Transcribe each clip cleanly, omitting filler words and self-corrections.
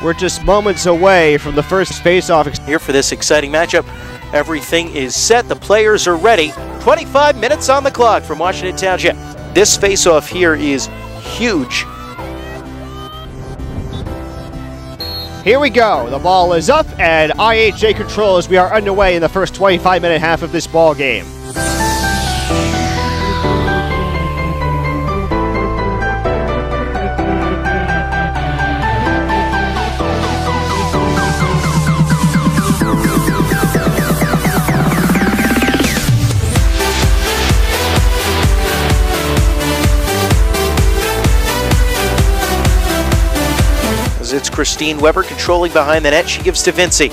We're just moments away from the first face-off. Here for this exciting matchup. Everything is set. The players are ready. 25 minutes on the clock from Washington Township. This face-off here is huge. Here we go. The ball is up and IHA controls. We are underway in the first 25-minute half of this ball game. It's Christine Weber controlling behind the net. She gives to Vinci.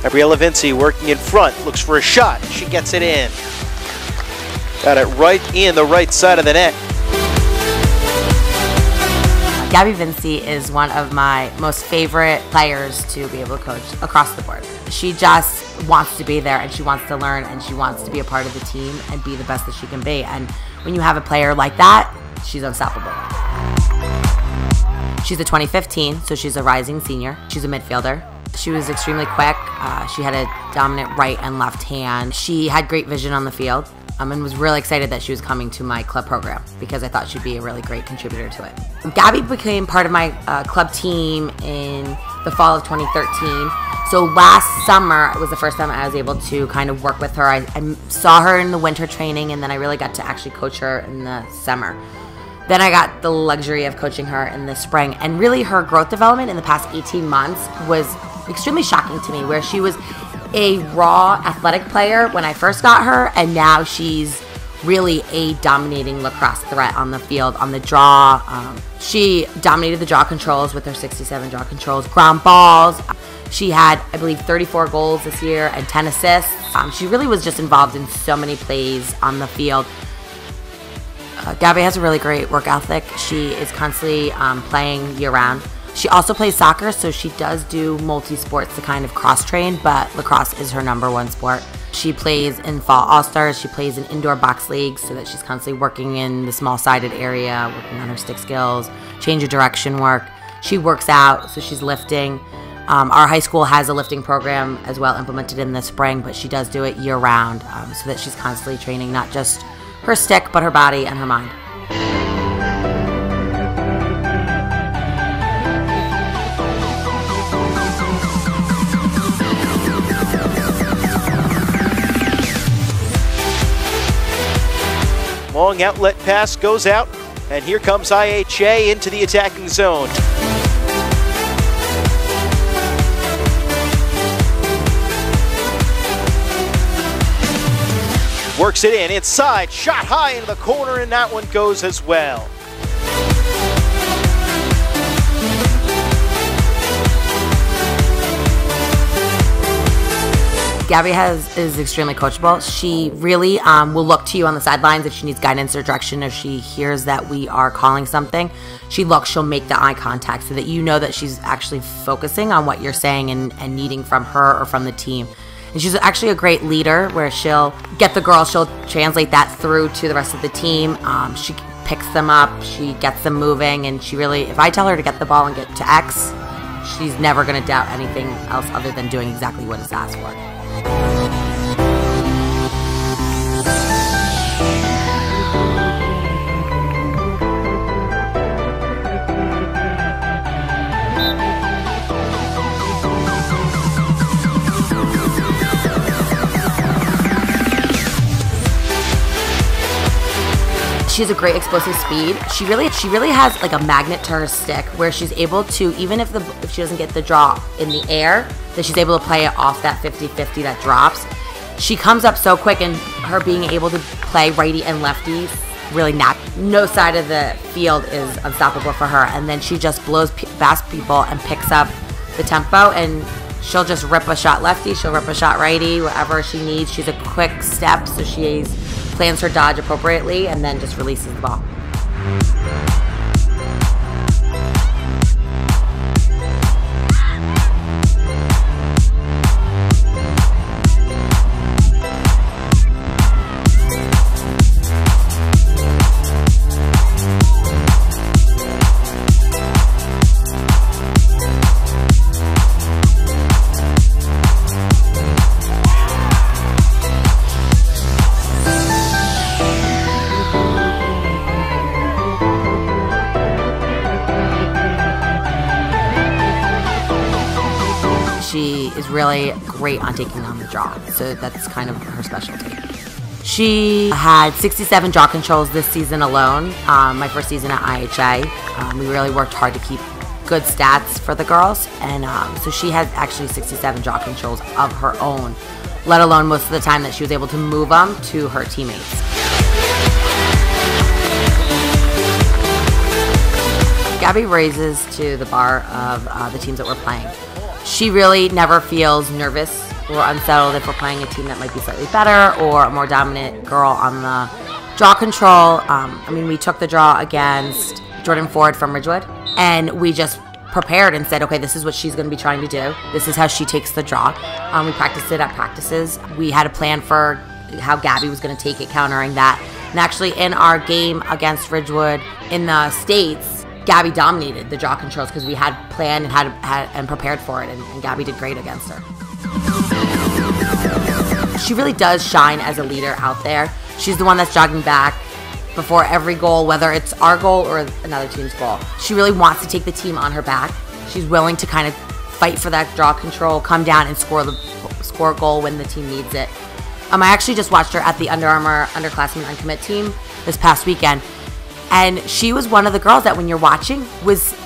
Gabriella Vinci working in front, looks for a shot. She gets it in. Got it right in the right side of the net. Gabby Vinci is one of my most favorite players to be able to coach across the board. She just wants to be there and she wants to learn and she wants to be a part of the team and be the best that she can be. And when you have a player like that, she's unstoppable. She's a 2015, so she's a rising senior. She's a midfielder. She was extremely quick. She had a dominant right and left hand. She had great vision on the field and was really excited that she was coming to my club program because I thought she'd be a really great contributor to it. Gabby became part of my club team in the fall of 2013. So last summer was the first time I was able to kind of work with her. I saw her in the winter training and then I really got to actually coach her in the summer. Then I got the luxury of coaching her in the spring, and really her growth development in the past 18 months was extremely shocking to me, where she was a raw athletic player when I first got her, and now she's really a dominating lacrosse threat on the field, on the draw. She dominated the draw controls with her 67 draw controls, ground balls. She had, I believe, 34 goals this year and 10 assists. She really was just involved in so many plays on the field. Gabby has a really great work ethic. She is constantly playing year-round. She also plays soccer, so she does do multi-sports to kind of cross-train, but lacrosse is her #1 sport. She plays in fall all-stars. She plays in indoor box leagues so that she's constantly working in the small-sided area, working on her stick skills, change of direction work. She works out, so she's lifting. Our high school has a lifting program as well implemented in the spring, but she does do it year-round so that she's constantly training not just her stick, but her body and her mind. Long outlet pass goes out, and here comes IHA into the attacking zone. Works it in, inside, shot high into the corner, and that one goes as well. Gabby is extremely coachable. She really will look to you on the sidelines if she needs guidance or direction, if she hears that we are calling something. She'll make the eye contact so that you know that she's actually focusing on what you're saying and needing from her or from the team. And she's actually a great leader where she'll get the girls, she'll translate that through to the rest of the team. She picks them up, she gets them moving, and she really, if I tell her to get the ball and get to X, she's never going to doubt anything else other than doing exactly what is asked for. She has a great explosive speed. She really has like a magnet to her stick where she's able to, even if she doesn't get the draw in the air, that she's able to play it off that 50-50 that drops. She comes up so quick, and her being able to play righty and lefty, really no side of the field is unstoppable for her. And then she just blows past people and picks up the tempo, and she'll just rip a shot lefty, she'll rip a shot righty, whatever she needs. She's a quick step, so she plans her dodge appropriately and then just releases the ball. She is really great on taking on the draw, so that's kind of her specialty. She had 67 draw controls this season alone, my first season at IHA. We really worked hard to keep good stats for the girls, and so she had actually 67 draw controls of her own, let alone most of the time that she was able to move them to her teammates. Gabby raises to the bar of the teams that we're playing. She really never feels nervous or unsettled if we're playing a team that might be slightly better or a more dominant girl on the draw control. I mean, we took the draw against Jordan Ford from Ridgewood, and we just prepared and said, okay, this is what she's going to be trying to do. This is how she takes the draw. We practiced it at practices. We had a plan for how Gabby was going to take it, countering that. And actually, in our game against Ridgewood in the States, Gabby dominated the draw controls because we had planned and had prepared for it, and Gabby did great against her. She really does shine as a leader out there. She's the one that's jogging back before every goal, whether it's our goal or another team's goal. She really wants to take the team on her back. She's willing to kind of fight for that draw control, come down and score a goal when the team needs it. I actually just watched her at the Under Armour Underclassmen Uncommitted Team this past weekend, and she was one of the girls that when you're watching was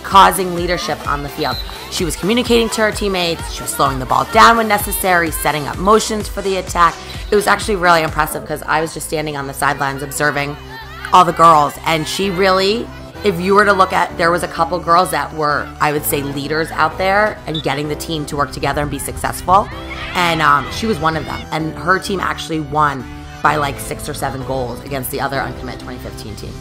causing leadership on the field. She was communicating to her teammates, she was slowing the ball down when necessary, setting up motions for the attack. It was actually really impressive because I was just standing on the sidelines observing all the girls, and she really, if you were to look at, there was a couple girls that were, I would say, leaders out there and getting the team to work together and be successful, and she was one of them, and her team actually won by like 6 or 7 goals against the other Uncommitted 2015 team.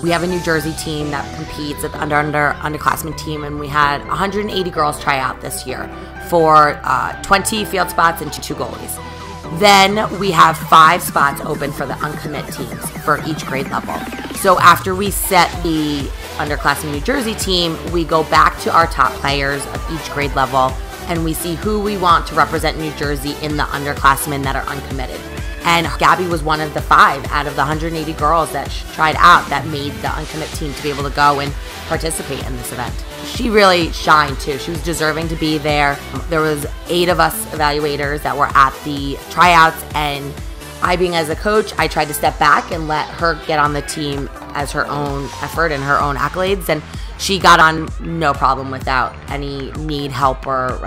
We have a New Jersey team that competes at the underclassmen team, and we had 180 girls try out this year for 20 field spots and 2 goalies. Then we have 5 spots open for the Uncommitted teams for each grade level. So after we set the underclassmen New Jersey team, we go back to our top players of each grade level, and we see who we want to represent New Jersey in the underclassmen that are uncommitted. And Gabby was one of the 5 out of the 180 girls that tried out that made the Uncommitted team to be able to go and participate in this event. She really shined too. She was deserving to be there. There was 8 of us evaluators that were at the tryouts, and I, being as a coach, I tried to step back and let her get on the team as her own effort and her own accolades, and she got on no problem without any need, help, or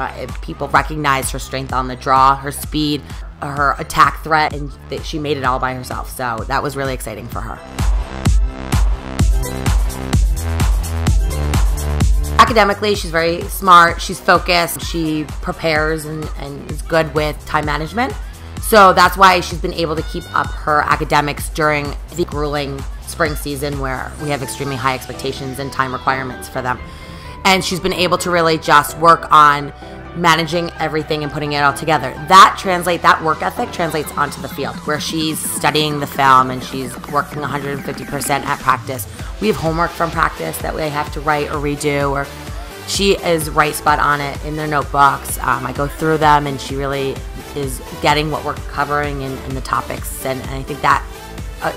people recognized her strength on the draw, her speed, her attack threat, and she made it all by herself. So that was really exciting for her. Academically, she's very smart, she's focused, she prepares and is good with time management. So that's why she's been able to keep up her academics during the grueling spring season where we have extremely high expectations and time requirements for them. And she's been able to really just work on managing everything and putting it all together. That work ethic translates onto the field where she's studying the film and she's working 150% at practice. We have homework from practice that we have to write or redo, or she is right spot on it in their notebooks. I go through them and she really is getting what we're covering and the topics, and I think that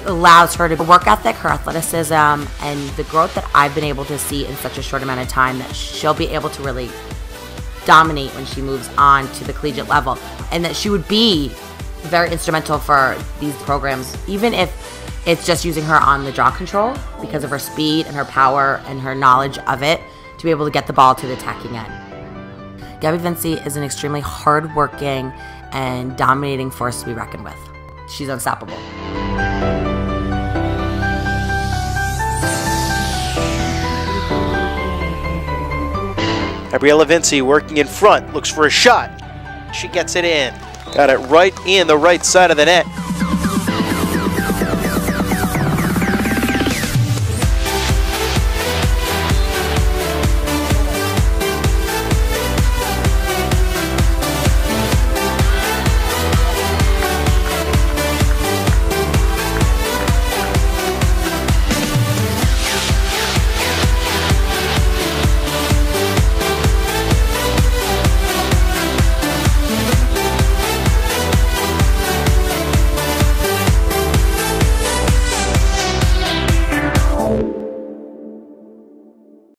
allows her to work ethic, her athleticism, and the growth that I've been able to see in such a short amount of time, that she'll be able to really dominate when she moves on to the collegiate level, and that she would be very instrumental for these programs, even if it's just using her on the draw control because of her speed and her power and her knowledge of it to be able to get the ball to the attacking end. Gabby Vinci is an extremely hard-working and dominating force to be reckoned with. She's unstoppable. Gabriella Vinci working in front, looks for a shot. She gets it in. Got it right in the right side of the net.